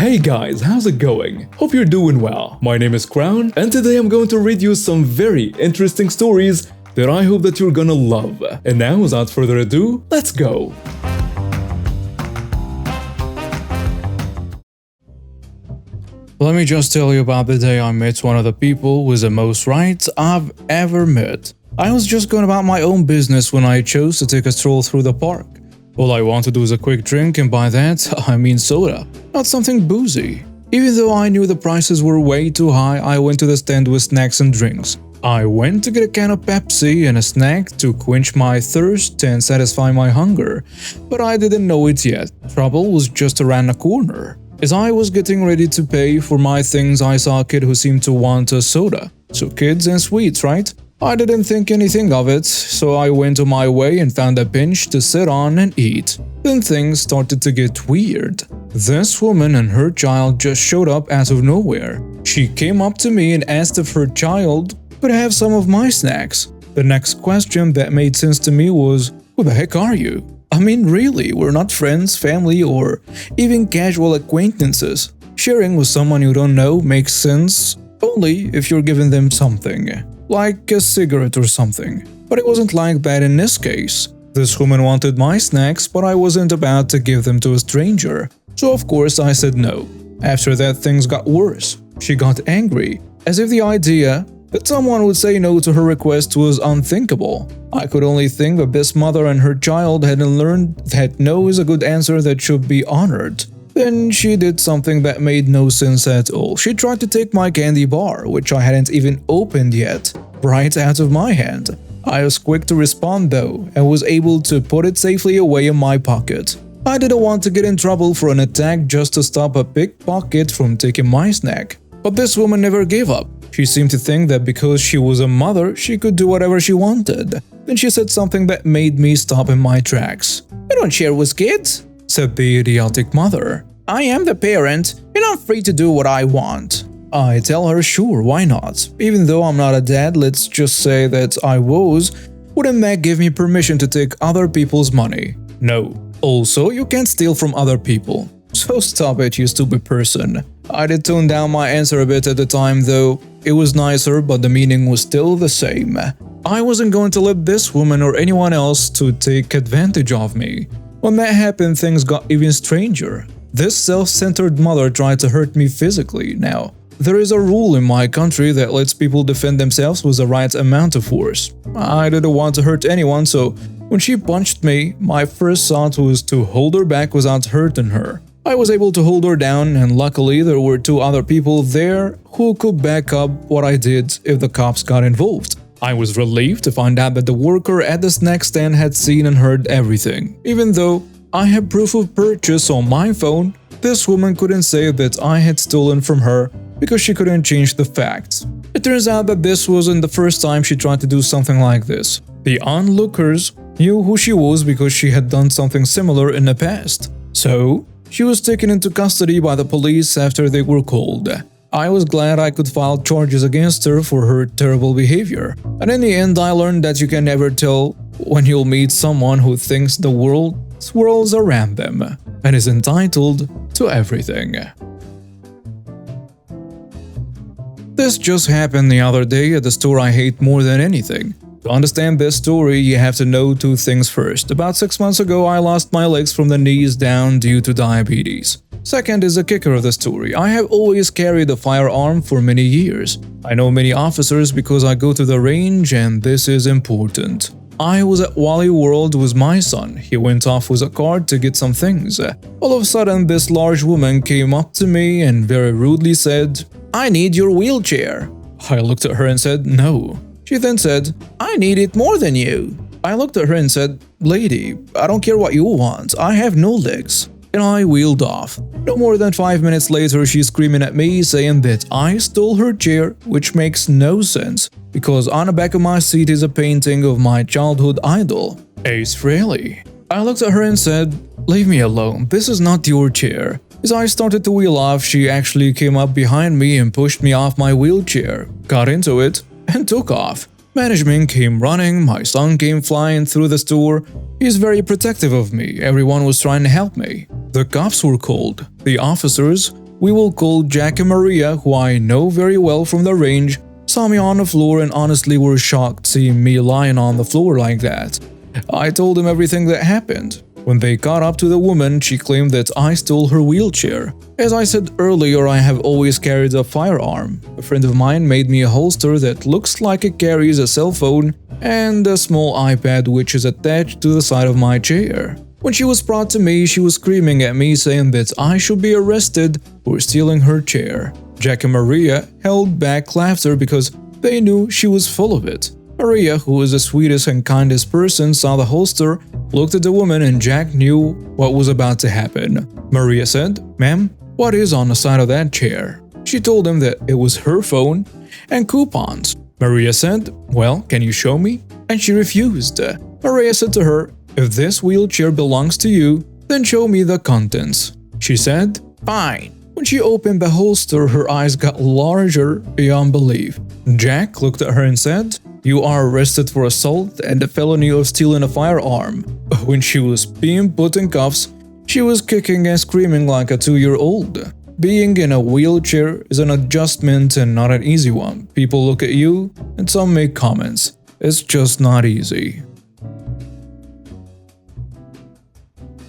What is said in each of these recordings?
Hey guys, how's it going? Hope you're doing well. My name is Crown, and today I'm going to read you some very interesting stories that I hope that you're gonna love. And now, without further ado, let's go! Let me just tell you about the day I met one of the people with the most rights I've ever met. I was just going about my own business when I chose to take a stroll through the park. All I wanted was a quick drink, and by that, I mean soda, not something boozy. Even though I knew the prices were way too high, I went to the stand with snacks and drinks. I went to get a can of Pepsi and a snack to quench my thirst and satisfy my hunger, but I didn't know it yet. Trouble was just around the corner. As I was getting ready to pay for my things, I saw a kid who seemed to want a soda. So kids and sweets, right? I didn't think anything of it, so I went on my way and found a bench to sit on and eat. Then things started to get weird. This woman and her child just showed up out of nowhere. She came up to me and asked if her child could have some of my snacks. The next question that made sense to me was, who the heck are you? I mean, really, we're not friends, family, or even casual acquaintances. Sharing with someone you don't know makes sense only if you're giving them something, like a cigarette or something. But it wasn't like that in this case. This woman wanted my snacks, but I wasn't about to give them to a stranger. So of course I said no. After that, things got worse. She got angry, as if the idea that someone would say no to her request was unthinkable. I could only think that this mother and her child hadn't learned that no is a good answer that should be honored. Then she did something that made no sense at all. She tried to take my candy bar, which I hadn't even opened yet, right out of my hand. I was quick to respond though, and was able to put it safely away in my pocket. I didn't want to get in trouble for an attack just to stop a pickpocket from taking my snack. But this woman never gave up. She seemed to think that because she was a mother, she could do whatever she wanted. Then she said something that made me stop in my tracks. "You don't share with kids," said the idiotic mother. "I am the parent, and I'm free to do what I want." I tell her, sure, why not? Even though I'm not a dad, let's just say that I was, wouldn't that give me permission to take other people's money? No. Also, you can't steal from other people. So stop it, you stupid person. I did tone down my answer a bit at the time though. It was nicer, but the meaning was still the same. I wasn't going to let this woman or anyone else to take advantage of me. When that happened, things got even stranger. This self-centered mother tried to hurt me physically. Now, there is a rule in my country that lets people defend themselves with the right amount of force. I didn't want to hurt anyone, so when she punched me, my first thought was to hold her back without hurting her. I was able to hold her down, and luckily there were two other people there who could back up what I did if the cops got involved. I was relieved to find out that the worker at the snack stand had seen and heard everything. Even though I had proof of purchase on my phone, this woman couldn't say that I had stolen from her because she couldn't change the facts. It turns out that this wasn't the first time she tried to do something like this. The onlookers knew who she was because she had done something similar in the past. So, she was taken into custody by the police after they were called. I was glad I could file charges against her for her terrible behavior. And in the end, I learned that you can never tell when you'll meet someone who thinks the world swirls around them and is entitled to everything. This just happened the other day at the store I hate more than anything. To understand this story, you have to know two things first. About 6 months ago, I lost my legs from the knees down due to diabetes. Second is the kicker of the story. I have always carried a firearm for many years. I know many officers because I go to the range, and this is important. I was at Wally World with my son. He went off with a cart to get some things. All of a sudden, this large woman came up to me and very rudely said, "I need your wheelchair." I looked at her and said, "No." She then said, "I need it more than you." I looked at her and said, "Lady, I don't care what you want. I have no legs." And I wheeled off. No more than 5 minutes later, she's screaming at me, saying that I stole her chair, which makes no sense, because on the back of my seat is a painting of my childhood idol, Ace Frehley. I looked at her and said, "Leave me alone, this is not your chair." As I started to wheel off, she actually came up behind me and pushed me off my wheelchair, got into it, and took off. Management came running, my son came flying through the store. He's very protective of me, everyone was trying to help me. The cops were called. The officers, we will call Jack and Maria, who I know very well from the range, saw me on the floor and honestly were shocked seeing me lying on the floor like that. I told them everything that happened. When they caught up to the woman, she claimed that I stole her wheelchair. As I said earlier, I have always carried a firearm. A friend of mine made me a holster that looks like it carries a cell phone and a small iPad which is attached to the side of my chair. When she was brought to me, she was screaming at me saying that I should be arrested for stealing her chair. Jack and Maria held back laughter because they knew she was full of it. Maria, who is the sweetest and kindest person, saw the holster, looked at the woman, and Jack knew what was about to happen. Maria said, "Ma'am, what is on the side of that chair?" She told him that it was her phone and coupons. Maria said, "Well, can you show me?" And she refused. Maria said to her, "If this wheelchair belongs to you, then show me the contents." She said, "Fine." When she opened the holster, her eyes got larger beyond belief. Jack looked at her and said, "You are arrested for assault and the felony of stealing a firearm." When she was being put in cuffs, she was kicking and screaming like a 2-year-old. Being in a wheelchair is an adjustment and not an easy one. People look at you and some make comments. It's just not easy.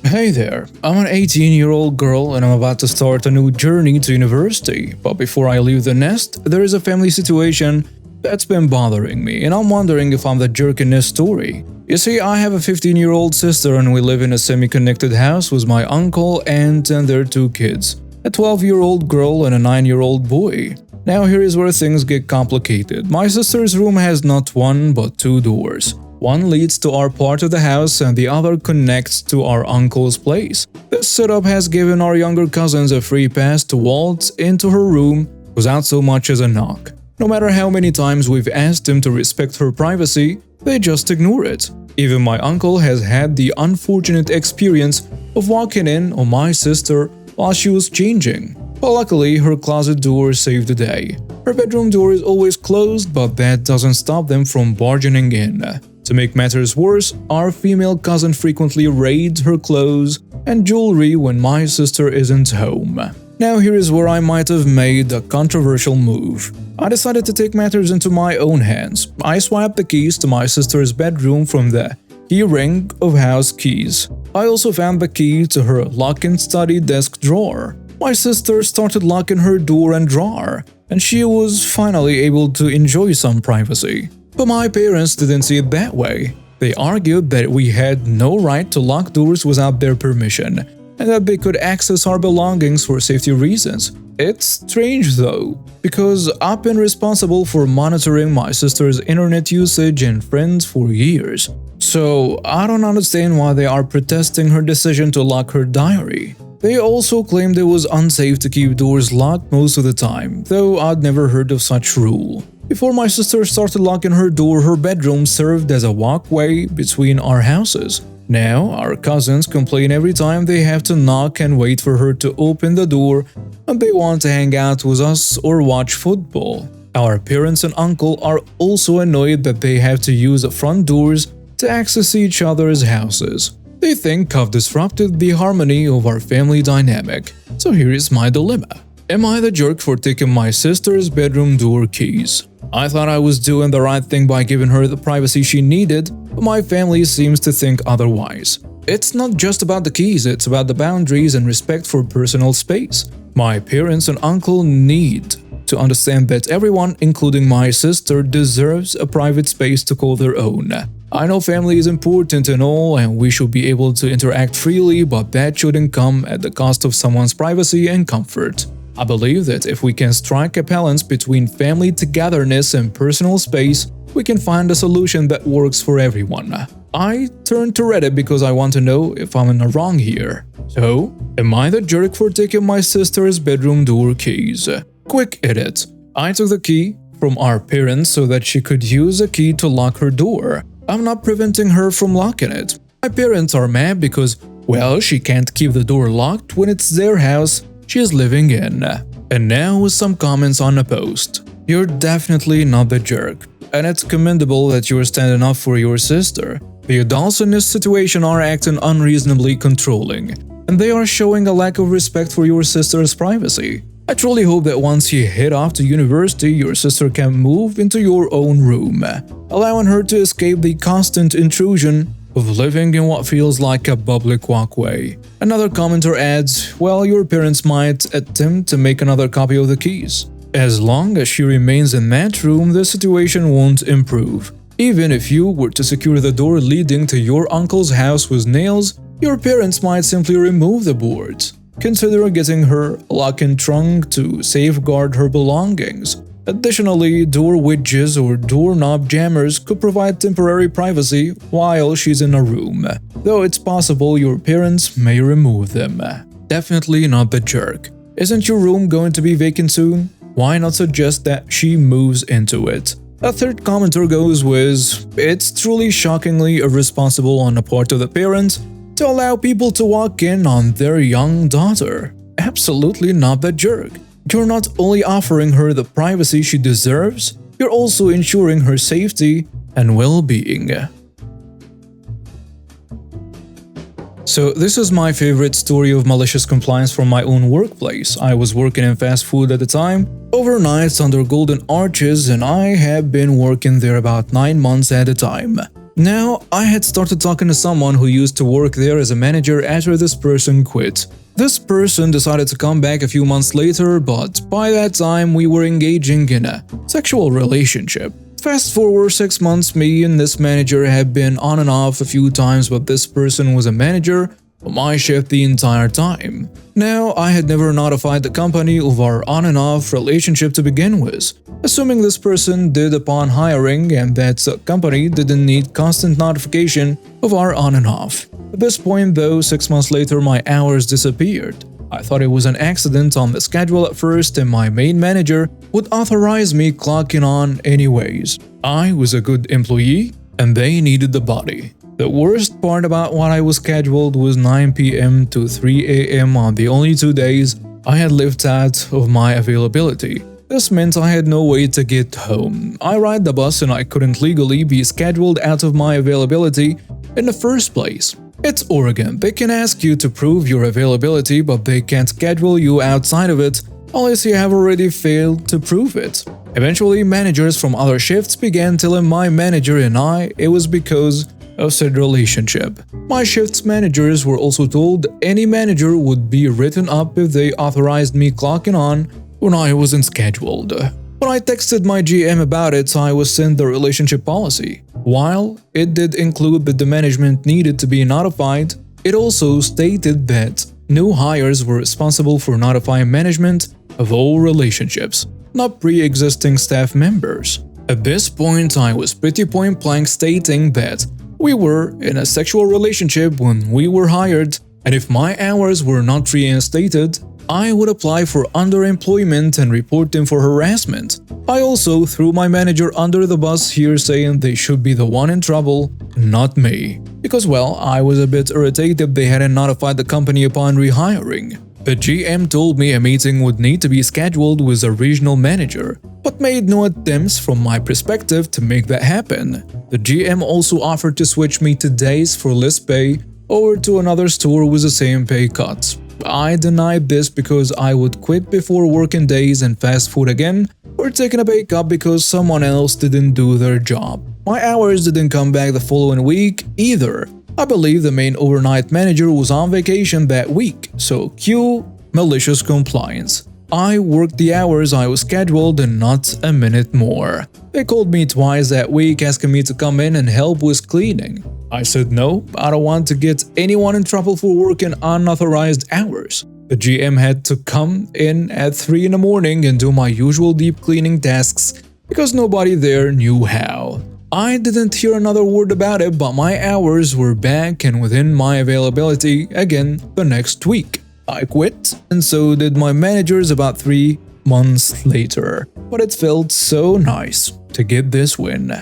Hey there, I'm an 18-year-old girl and I'm about to start a new journey to university. But before I leave the nest, there is a family situation that's been bothering me, and I'm wondering if I'm the jerk in this story. You see, I have a 15-year-old sister and we live in a semi-connected house with my uncle, aunt, and their 2 kids. A 12-year-old girl and a 9-year-old boy. Now here is where things get complicated. My sister's room has not 1 but 2 doors. One leads to our part of the house and the other connects to our uncle's place. This setup has given our younger cousins a free pass to waltz into her room without so much as a knock. No matter how many times we've asked them to respect her privacy, they just ignore it. Even my uncle has had the unfortunate experience of walking in on my sister while she was changing. But luckily, her closet door saved the day. Her bedroom door is always closed, but that doesn't stop them from barging in. To make matters worse, our female cousin frequently raids her clothes and jewelry when my sister isn't home. Now here is where I might have made a controversial move. I decided to take matters into my own hands. I swapped the keys to my sister's bedroom from the key ring of house keys. I also found the key to her lock and study desk drawer. My sister started locking her door and drawer, and she was finally able to enjoy some privacy. But my parents didn't see it that way. They argued that we had no right to lock doors without their permission, and that they could access our belongings for safety reasons. It's strange though, because I've been responsible for monitoring my sister's internet usage and friends for years. So I don't understand why they are protesting her decision to lock her diary. They also claimed it was unsafe to keep doors locked most of the time, though I'd never heard of such rule. Before my sister started locking her door, her bedroom served as a walkway between our houses. Now, our cousins complain every time they have to knock and wait for her to open the door, and they want to hang out with us or watch football. Our parents and uncle are also annoyed that they have to use the front doors to access each other's houses. They think I've disrupted the harmony of our family dynamic. So here is my dilemma. Am I the jerk for taking my sister's bedroom door keys? I thought I was doing the right thing by giving her the privacy she needed, but my family seems to think otherwise. It's not just about the keys, it's about the boundaries and respect for personal space. My parents and uncle need to understand that everyone, including my sister, deserves a private space to call their own. I know family is important and all, and we should be able to interact freely, but that shouldn't come at the cost of someone's privacy and comfort. I believe that if we can strike a balance between family togetherness and personal space, we can find a solution that works for everyone. I turned to Reddit because I want to know if I'm in the wrong here. So, am I the jerk for taking my sister's bedroom door keys? Quick edit. I took the key from our parents so that she could use a key to lock her door. I'm not preventing her from locking it. My parents are mad because, well, she can't keep the door locked when it's their house she is living in. And now with some comments on the post. You're definitely not the jerk. and it's commendable that you're standing up for your sister. The adults in this situation are acting unreasonably controlling, and they are showing a lack of respect for your sister's privacy. I truly hope that once you head off to university, your sister can move into your own room, allowing her to escape the constant intrusion of living in what feels like a public walkway. Another commenter adds, well, your parents might attempt to make another copy of the keys. As long as she remains in that room, the situation won't improve. Even if you were to secure the door leading to your uncle's house with nails, your parents might simply remove the boards. Consider getting her a lock-in trunk to safeguard her belongings. Additionally, door wedges or doorknob jammers could provide temporary privacy while she's in a room, though it's possible your parents may remove them. Definitely not the jerk. Isn't your room going to be vacant soon? Why not suggest that she moves into it? A third commenter goes with, it's truly shockingly irresponsible on the part of the parents to allow people to walk in on their young daughter. Absolutely not the jerk. You're not only offering her the privacy she deserves, you're also ensuring her safety and well-being. So this is my favorite story of malicious compliance from my own workplace. I was working in fast food at the time, overnights under golden arches, and I had been working there about 9 months at a time. Now, I had started talking to someone who used to work there as a manager after this person quit. This person decided to come back a few months later, but by that time we were engaging in a sexual relationship. Fast forward 6 months, me and this manager had been on and off a few times, but this person was a manager on my shift the entire time. Now, I had never notified the company of our on and off relationship to begin with, assuming this person did upon hiring and that the company didn't need constant notification of our on and off. At this point though, 6 months later my hours disappeared. I thought it was an accident on the schedule at first and my main manager would authorize me clocking on anyways. I was a good employee and they needed the body. The worst part about what I was scheduled was 9 p.m. to 3 a.m. on the only 2 days I had lived out of my availability. This meant I had no way to get home. I ride the bus and I couldn't legally be scheduled out of my availability in the first place. It's Oregon. They can ask you to prove your availability, but they can't schedule you outside of it unless you have already failed to prove it. Eventually, managers from other shifts began telling my manager and I it was because of said relationship. My shift's managers were also told any manager would be written up if they authorized me clocking on when I wasn't scheduled. When I texted my GM about it, I was sent the relationship policy. While it did include that the management needed to be notified, it also stated that new hires were responsible for notifying management of all relationships, not pre-existing staff members. At this point, I was pretty point-blank stating that we were in a sexual relationship when we were hired, and if my hours were not reinstated, I would apply for underemployment and report them for harassment. I also threw my manager under the bus here, saying they should be the one in trouble, not me. Because, well, I was a bit irritated they hadn't notified the company upon rehiring. The GM told me a meeting would need to be scheduled with a regional manager, but made no attempts from my perspective to make that happen. The GM also offered to switch me to days for less pay over to another store with the same pay cuts. I denied this because I would quit before working days and fast food again, or taking a pay cut because someone else didn't do their job. My hours didn't come back the following week either. I believe the main overnight manager was on vacation that week, so cue malicious compliance. I worked the hours I was scheduled and not a minute more. They called me twice that week asking me to come in and help with cleaning. I said no, I don't want to get anyone in trouble for working unauthorized hours. The GM had to come in at 3 in the morning and do my usual deep cleaning tasks because nobody there knew how. I didn't hear another word about it, but my hours were back and within my availability again the next week. I quit, and so did my managers about 3 months later. But it felt so nice to get this win.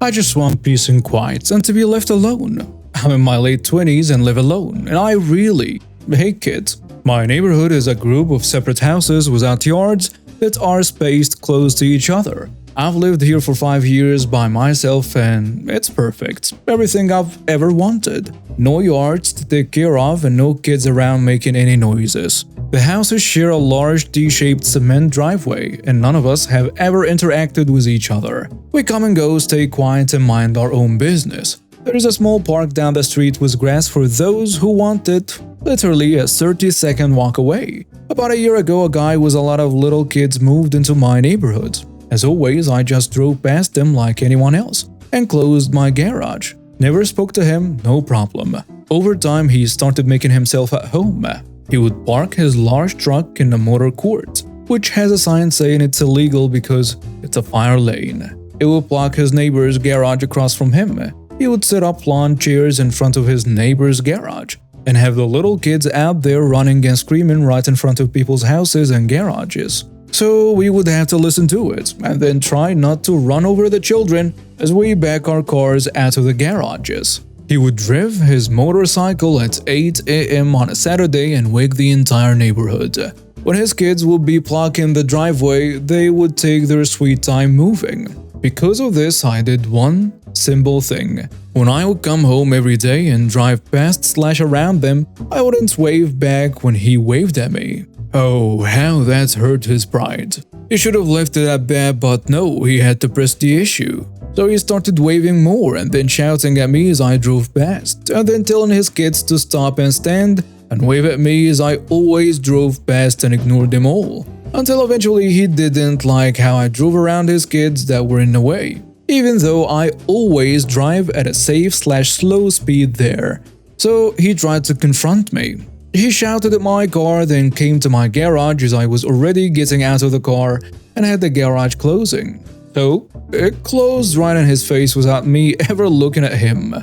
I just want peace and quiet and to be left alone. I'm in my late 20s and live alone, and I really hate kids. My neighborhood is a group of separate houses without yards that are spaced close to each other. I've lived here for 5 years by myself and it's perfect. Everything I've ever wanted. No yards to take care of and no kids around making any noises. The houses share a large T-shaped cement driveway and none of us have ever interacted with each other. We come and go, stay quiet and mind our own business. There is a small park down the street with grass for those who want it, literally a 30-second walk away. About a year ago, a guy with a lot of little kids moved into my neighborhood. As always, I just drove past him like anyone else and closed my garage. Never spoke to him, no problem. Over time, he started making himself at home. He would park his large truck in the motor court, which has a sign saying it's illegal because it's a fire lane. He would block his neighbor's garage across from him. He would set up lawn chairs in front of his neighbor's garage and have the little kids out there running and screaming right in front of people's houses and garages. So we would have to listen to it and then try not to run over the children as we back our cars out of the garages. He would drive his motorcycle at 8 a.m. on a Saturday and wake the entire neighborhood. When his kids would be blocking the driveway, they would take their sweet time moving. Because of this, I did one simple thing. When I would come home every day and drive past/around them, I wouldn't wave back when he waved at me. Oh, how that hurt his pride. He should have left it at that, but no, he had to press the issue. So he started waving more and then shouting at me as I drove past, and then telling his kids to stop and stand and wave at me as I always drove past and ignored them all. Until eventually he didn't like how I drove around his kids that were in the way, even though I always drive at a safe/slow speed there. So he tried to confront me. He shouted at my car, then came to my garage as I was already getting out of the car and had the garage closing. So it closed right in his face without me ever looking at him.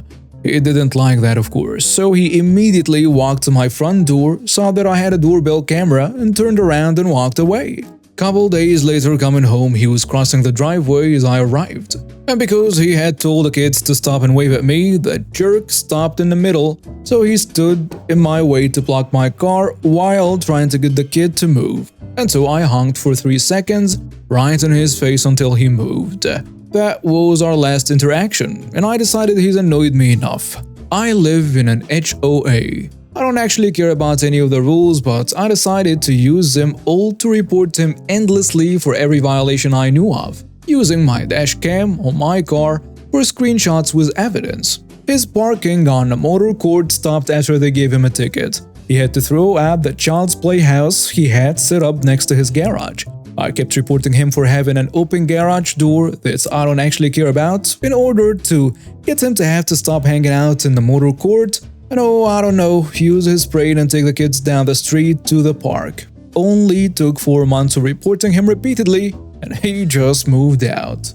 He didn't like that, of course, so he immediately walked to my front door, saw that I had a doorbell camera, and turned around and walked away. Couple days later, coming home, he was crossing the driveway as I arrived. And because he had told the kids to stop and wave at me, the jerk stopped in the middle, so he stood in my way to block my car while trying to get the kid to move. And so I honked for 3 seconds, right in his face until he moved. That was our last interaction, and I decided he's annoyed me enough. I live in an HOA. I don't actually care about any of the rules, but I decided to use them all to report him endlessly for every violation I knew of, using my dash cam on my car for screenshots with evidence. His parking on the motor court stopped after they gave him a ticket. He had to throw out the child's playhouse he had set up next to his garage. I kept reporting him for having an open garage door that I don't actually care about in order to get him to have to stop hanging out in the motor court and I don't know, use his brain and take the kids down the street to the park. Only took 4 months of reporting him repeatedly and he just moved out.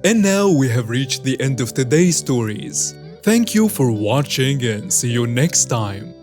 And now we have reached the end of today's stories. Thank you for watching and see you next time.